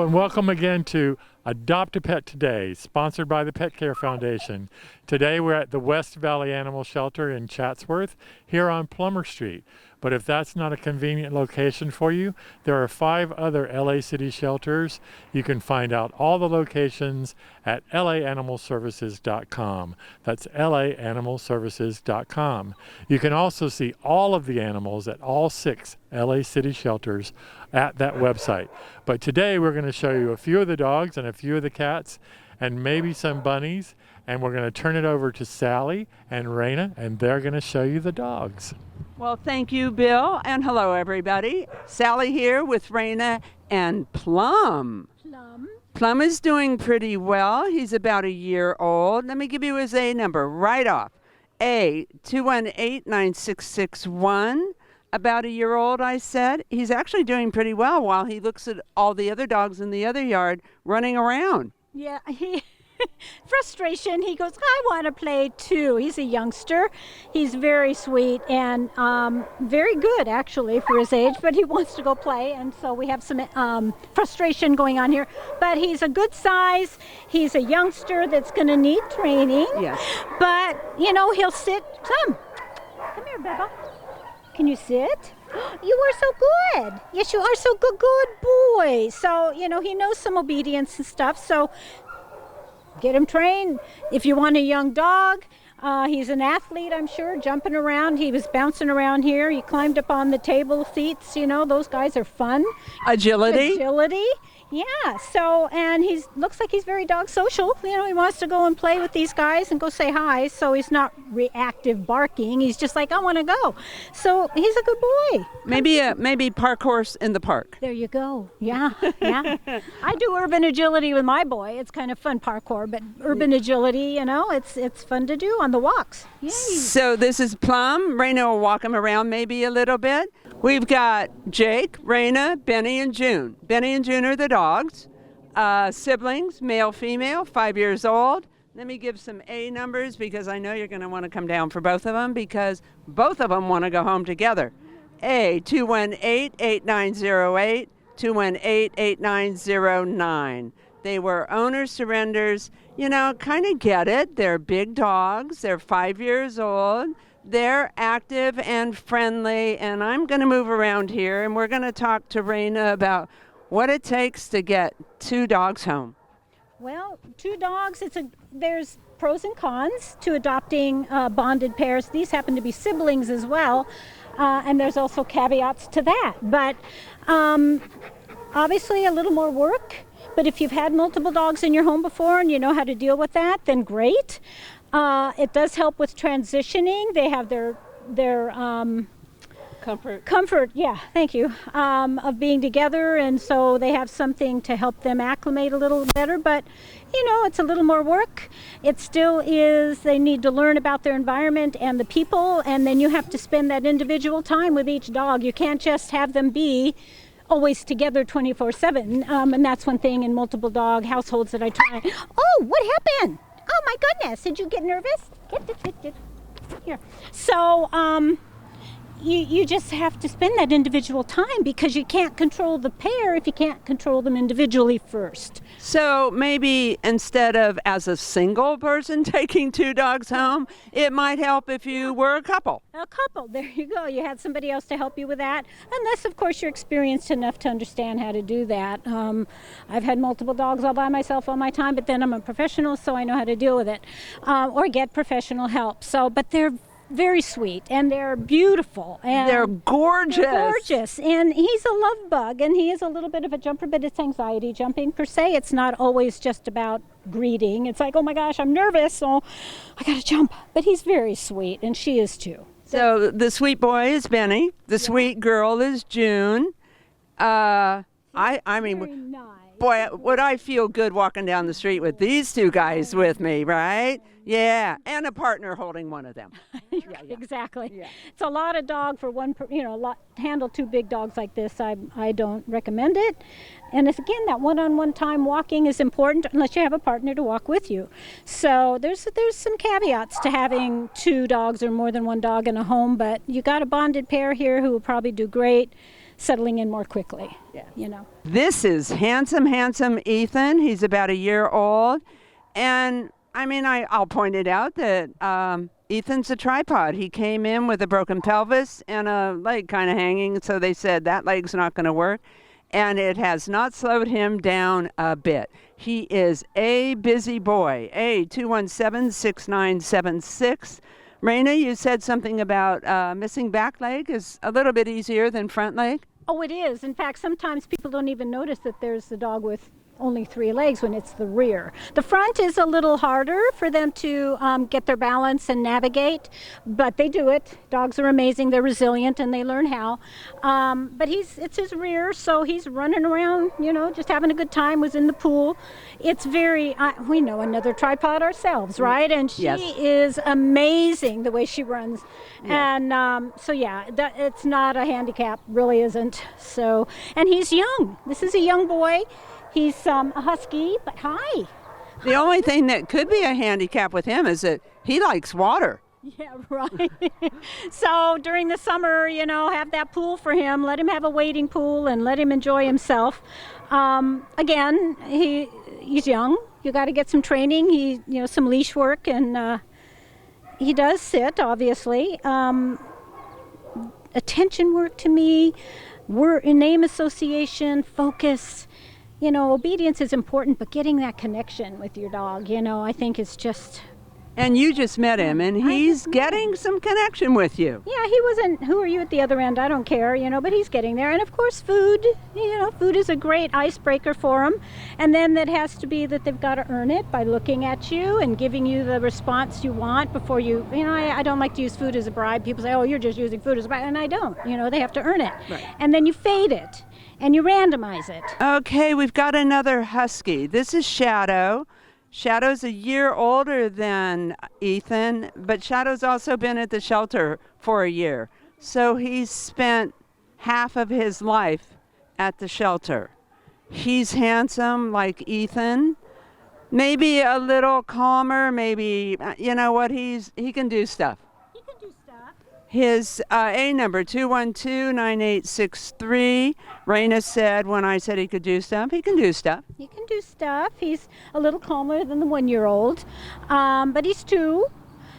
Hello and welcome again to Adopt a Pet Today, sponsored by the Pet Care Foundation. Today we're at the West Valley Animal Shelter in Chatsworth, here on Plummer Street. But if that's not a convenient location for you, there are 5 other LA City shelters. You can find out all the locations at laanimalservices.com. That's laanimalservices.com. You can also see all of the animals at all 6 LA City shelters at that website. But today we're going to show you a few of the dogs and a few of the cats and maybe some bunnies, and we're going to turn it over to Sally and Raina, and they're going to show you the dogs. Well, thank you, Bill, and hello, everybody. Sally here with Raina and Plum. Plum is doing pretty well. He's about a year old. Let me give you his A number right off. A218-9661. About a year old, I said. He's actually doing pretty well while he looks at all the other dogs in the other yard running around. Yeah, frustration. He goes, I want to play too. He's a youngster. He's very sweet and very good, actually, for his age, but he wants to go play, and so we have some frustration going on here. But he's a good size. He's a youngster that's going to need training. Yes. But, you know, he'll sit. Come here, Beba. Can you sit? You are so good. Yes, you are so good boy. So, you know, he knows some obedience and stuff, so get him trained. If you want a young dog, he's an athlete, I'm sure, jumping around. He was bouncing around here. He climbed up on the table seats. You know, those guys are fun. Agility. Yeah, so, and he looks like he's very dog social. You know, he wants to go and play with these guys and go say hi, so he's not reactive barking. He's just like, I want to go. So he's a good boy. Maybe park horse in the park. There you go. Yeah. I do urban agility with my boy. It's kind of fun parkour, but urban agility, you know, it's fun to do on the walks. Yay. So this is Plum. Raina will walk him around maybe a little bit. We've got Jake, Raina, Benny, and June. Benny and June are the dogs. Siblings, male, female, 5 years old. Let me give some A numbers because I know you're going to want to come down for both of them because both of them want to go home together. A, 218-8908, 218-8909. They were owner surrenders. You know, kind of get it. They're big dogs. They're 5 years old. They're active and friendly, and I'm going to move around here, and we're going to talk to Raina about what it takes to get 2 dogs home. Well, 2 dogs, there's pros and cons to adopting bonded pairs. These happen to be siblings as well, and there's also caveats to that. But obviously a little more work, but if you've had multiple dogs in your home before and you know how to deal with that, then great. It does help with transitioning. They have their comfort, yeah, thank you, of being together, and so they have something to help them acclimate a little better, but you know, it's a little more work. It still is, they need to learn about their environment and the people, and then you have to spend that individual time with each dog. You can't just have them be always together 24/7, and that's one thing in multiple dog households that I try. Oh, what happened? Oh my goodness, did you get nervous? Get. Here. So, you just have to spend that individual time because you can't control the pair if you can't control them individually first. So maybe instead of as a single person taking 2 dogs home, it might help if you were a couple. A couple, there you go. You had somebody else to help you with that. Unless, of course, you're experienced enough to understand how to do that. I've had multiple dogs all by myself all my time, but then I'm a professional, so I know how to deal with it. Or get professional help. So, but they're very sweet, and they're beautiful, and they're gorgeous. And he's a love bug, and he is a little bit of a jumper, but it's anxiety jumping per se. It's not always just about greeting. It's like, oh my gosh, I'm nervous, so I gotta jump. But he's very sweet, and she is too. So the sweet boy is Benny. The sweet girl is June. I mean, very nice. Boy, would I feel good walking down the street with these 2 guys with me, right? Yeah, and a partner holding one of them. Yeah. Exactly. Yeah. It's a lot of dog for one, handle 2 big dogs like this. I don't recommend it. And it's, again, that one-on-one time walking is important unless you have a partner to walk with you. So there's some caveats to having 2 dogs or more than 1 dog in a home, but you got a bonded pair here who will probably do great. settling in more quickly. Yeah. You know. This is handsome Ethan. He's about a year old. And I mean, I'll point it out that Ethan's a tripod. He came in with a broken pelvis and a leg kind of hanging, so they said that leg's not going to work. And it has not slowed him down a bit. He is a busy boy. 217-6976. Raina, you said something about missing back leg is a little bit easier than front leg. Oh, it is. In fact, sometimes people don't even notice that there's a dog with only 3 legs when it's the rear. The front is a little harder for them to get their balance and navigate, but they do it. Dogs are amazing. They're resilient and they learn how. But it's his rear, so he's running around, you know, just having a good time, was in the pool. It's very, we know another tripod ourselves, right? And she Yes. is amazing the way she runs. Yeah. And so, yeah, it's not a handicap, really isn't. So, and he's young. This is a young boy. He's a husky, but hi. The only thing that could be a handicap with him is that he likes water. Yeah, right. So during the summer, you know, have that pool for him. Let him have a wading pool and let him enjoy himself. Again, he's young. You got to get some training. Some leash work, and he does sit, obviously. Attention work to me. Name association, focus. You know, obedience is important, but getting that connection with your dog, you know, I think is just... And you just met him, and he's getting some connection with you. Yeah, he wasn't, who are you at the other end? I don't care, you know, but he's getting there. And of course, food, you know, food is a great icebreaker for them. And then that has to be that they've got to earn it by looking at you and giving you the response you want before you know, I don't like to use food as a bribe. People say, oh, you're just using food as a bribe. And I don't, you know, they have to earn it. Right. And then you fade it and you randomize it. Okay, we've got another husky. This is Shadow. Shadow's a year older than Ethan, but Shadow's also been at the shelter for a year. So he's spent half of his life at the shelter. He's handsome like Ethan, maybe a little calmer, maybe, you know what, he can do stuff. He can do stuff. His A number, 212-9863. Raina said when I said he could do stuff, he can do stuff. He can do stuff. He's a little calmer than the 1-year-old, but he's 2.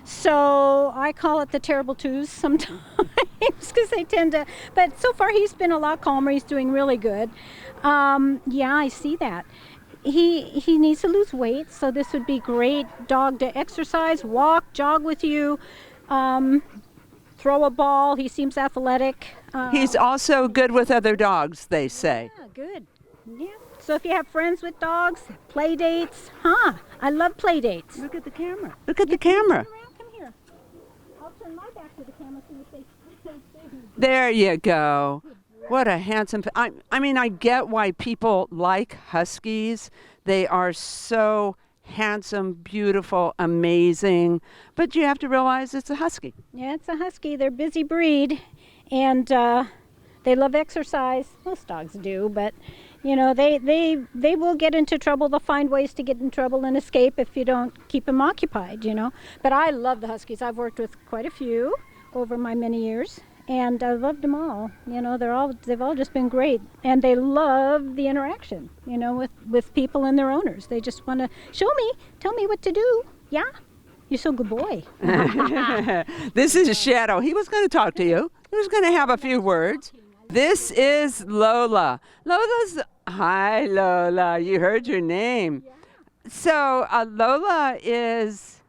So I call it the terrible 2s sometimes because they tend to, but so far he's been a lot calmer. He's doing really good. Yeah, I see that. He needs to lose weight, so this would be great dog to exercise, walk, jog with you, throw a ball. He seems athletic. He's also good with other dogs, they say. Yeah, good. Yeah. So if you have friends with dogs, play dates, I love play dates. Look at the camera. Look at the camera. Turn around, come here. I'll turn my back to the camera so you say. There you go. What a handsome. I mean, I get why people like huskies. They are so handsome, beautiful, amazing. But you have to realize it's a husky. Yeah, it's a husky. They're a busy breed, and they love exercise. Most dogs do, but you know, they will get into trouble. They'll find ways to get in trouble and escape if you don't keep them occupied, you know. But I love the huskies. I've worked with quite a few over my many years, and I loved them all. You know, they've all just been great, and they love the interaction, you know, with people and their owners. They just want to show me, tell me what to do. Yeah, you're so good boy. This is Shadow. He was going to talk to you. He was going to have a few words. This is Lola. Hi, Lola. You heard your name. So Lola is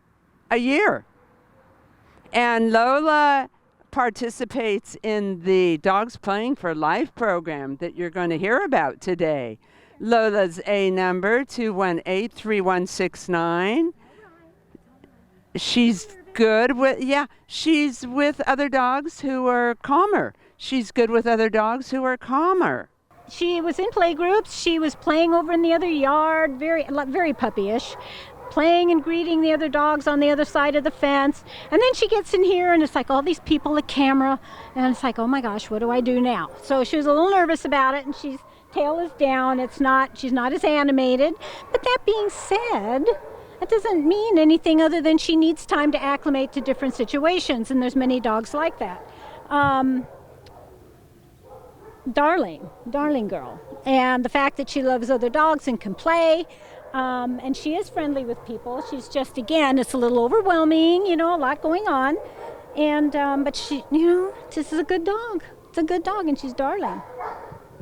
a year. And Lola participates in the Dogs Playing for Life program that you're going to hear about today. Lola's A number, 218-3169. She's good with, she's with other dogs who are calmer. She's good with other dogs who are calmer. She was in play groups. She was playing over in the other yard, very puppyish, playing and greeting the other dogs on the other side of the fence. And then she gets in here and it's like all these people, a camera, and it's like, oh my gosh, what do I do now? So she was a little nervous about it, and she's tail is down. She's not as animated. But that being said, that doesn't mean anything other than she needs time to acclimate to different situations, and there's many dogs like that. darling girl. And the fact that she loves other dogs and can play, and she is friendly with people. She's just, again, it's a little overwhelming, a lot going on. And, but she, this is a good dog. It's a good dog, and she's darling.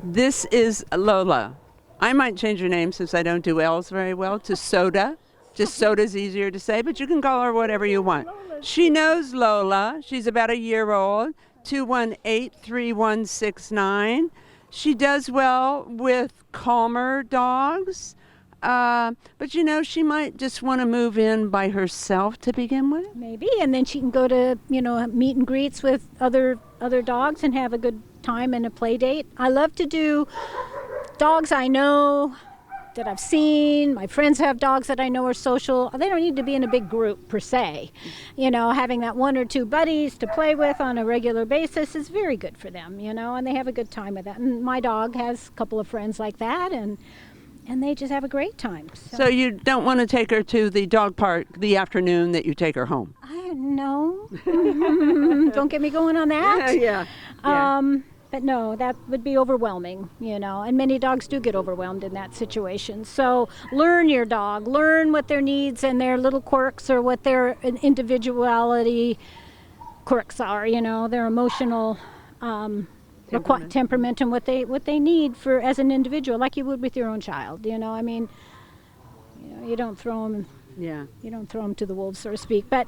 This is Lola. I might change her name since I don't do L's very well to Soda. Just Soda's easier to say, but you can call her whatever you want. She knows Lola. She's about a year old. 218-3169. She does well with calmer dogs. But she might just want to move in by herself to begin with. Maybe, and then she can go to, meet and greets with other dogs and have a good time and a play date. I love to do dogs I know that I've seen. My friends have dogs that I know are social. They don't need to be in a big group per se. Having that one or two buddies to play with on a regular basis is very good for them, and they have a good time with that. And my dog has a couple of friends like that, and they just have a great time. So you don't want to take her to the dog park the afternoon that you take her home? No. Don't get me going on that. Yeah. But no, that would be overwhelming, and many dogs do get overwhelmed in that situation. So learn your dog, learn what their needs and their little quirks or what their individuality quirks are, their emotional temperament and what they need for as an individual, like you would with your own child. You don't throw them. Yeah. You don't throw them to the wolves, so to speak. But,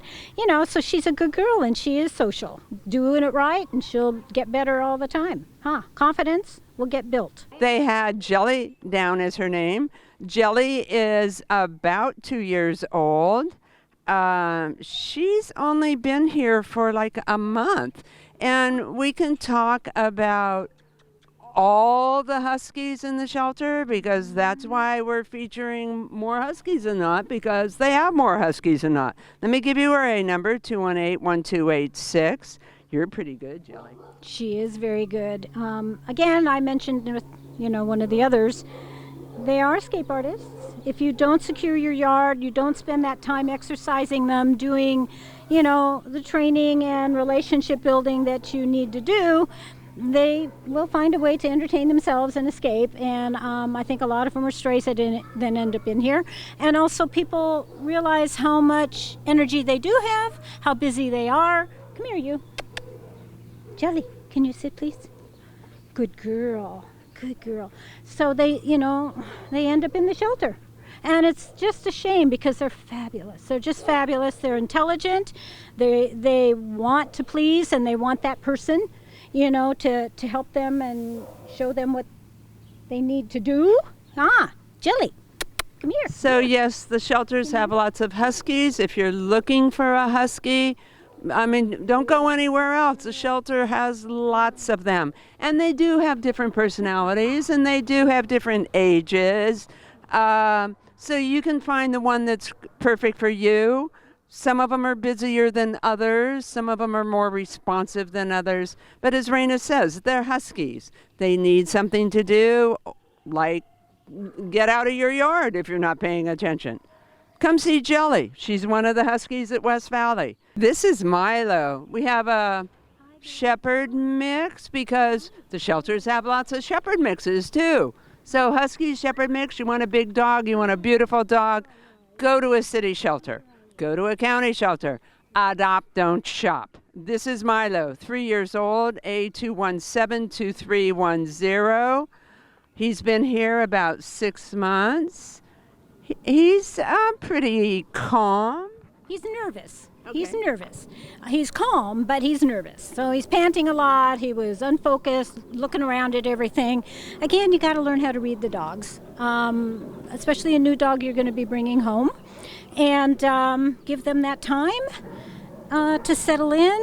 so she's a good girl and she is social. Doing it right and she'll get better all the time. Confidence will get built. They had Jelly down as her name. Jelly is about 2 years old. She's only been here for like a month. And we can talk about all the huskies in the shelter because that's why we're featuring more huskies than not, because they have more huskies than not. Let me give you her A number, 218-1286. You're pretty good, Jelly. She is very good. Again, I mentioned with, one of the others, they are escape artists. If you don't secure your yard, you don't spend that time exercising them, doing, the training and relationship building that you need to do, they will find a way to entertain themselves and escape. And I think a lot of them are strays that then end up in here. And also people realize how much energy they do have, how busy they are. Come here, you. Jelly, can you sit, please? Good girl. Good girl. So they end up in the shelter. And it's just a shame because they're fabulous. They're just fabulous. They're intelligent. They want to please and they want that person, to help them and show them what they need to do. Jelly, come here. So yes, the shelters have lots of huskies. If you're looking for a husky, don't go anywhere else. The shelter has lots of them. And they do have different personalities and they do have different ages. So you can find the one that's perfect for you. Some of them are busier than others. Some of them are more responsive than others. But as Raina says, they're huskies. They need something to do, like get out of your yard if you're not paying attention. Come see Jelly. She's one of the huskies at West Valley. This is Milo. We have a shepherd mix because the shelters have lots of shepherd mixes too. So husky, shepherd mix, you want a big dog, you want a beautiful dog, go to a city shelter. Go to a county shelter. Adopt, don't shop. This is Milo, 3 years old, A217-2310. He's been here about 6 months. He's pretty calm. He's nervous. Okay. He's nervous. He's calm, but he's nervous. So he's panting a lot. He was unfocused, looking around at everything. Again, you got to learn how to read the dogs, especially a new dog you're going to be bringing home, and give them that time to settle in.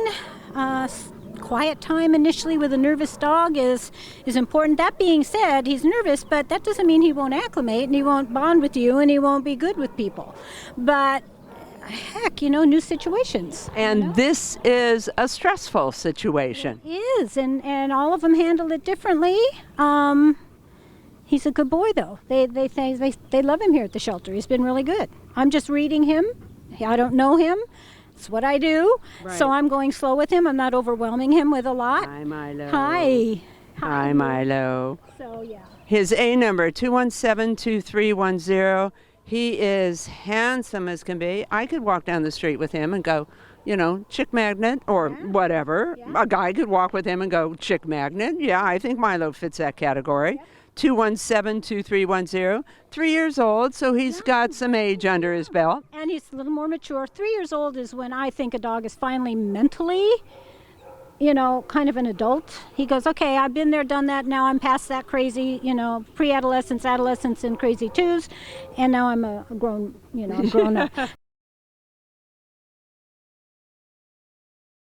Quiet time initially with a nervous dog is important. That being said, he's nervous, but that doesn't mean he won't acclimate and he won't bond with you and he won't be good with people. But heck, new situations. And this is a stressful situation. It is, and all of them handle it differently. He's a good boy, though. They love him here at the shelter. He's been really good. I'm just reading him. I don't know him. It's what I do. Right. So I'm going slow with him. I'm not overwhelming him with a lot. Hi, Milo. Hi. Hi, Milo. So yeah. His A number 217-2310. He is handsome as can be. I could walk down the street with him and go, chick magnet or whatever. Yeah. A guy could walk with him and go, chick magnet. Yeah, I think Milo fits that category. 217-2310. 3 years old, so he's got some age under his belt. And he's a little more mature. 3 years old is when I think a dog is finally mentally, kind of an adult. He goes, okay, I've been there, done that. Now I'm past that crazy, pre-adolescence, adolescence, and crazy twos. And now I'm a grown, grown up.